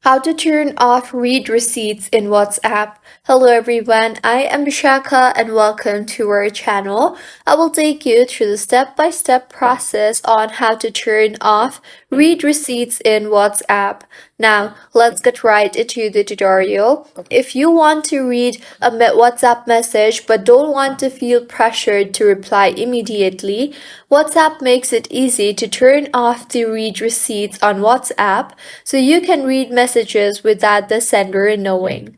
How to turn off read receipts in WhatsApp. Hello everyone, I am Vishaka and welcome to our channel. I will take you through the step-by-step process on how to turn off read receipts in WhatsApp. Now, let's get right into the tutorial. If you want to read a WhatsApp message but don't want to feel pressured to reply immediately, WhatsApp makes it easy to turn off the read receipts on WhatsApp so you can read messages without the sender knowing.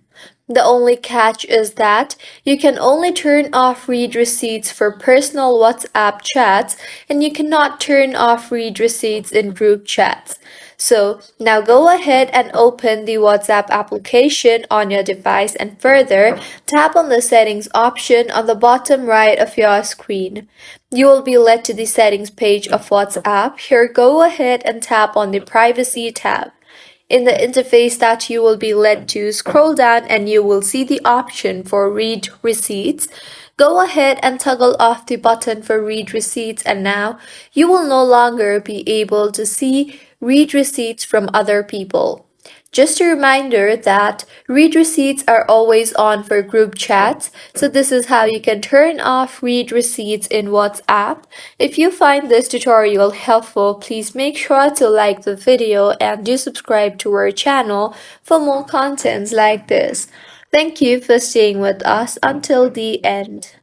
The only catch is that you can only turn off read receipts for personal WhatsApp chats and you cannot turn off read receipts in group chats. So now go ahead and open the WhatsApp application on your device and further tap on the settings option on the bottom right of your screen. You will be led to the settings page of WhatsApp. Here go ahead and tap on the privacy tab. In the interface that you will be led to, scroll down and you will see the option for read receipts. Go ahead and toggle off the button for read receipts and now you will no longer be able to see read receipts from other people. Just a reminder that read receipts are always on for group chats, so this is how you can turn off read receipts in WhatsApp. If you find this tutorial helpful, please make sure to like the video and do subscribe to our channel for more contents like this. Thank you for staying with us until the end.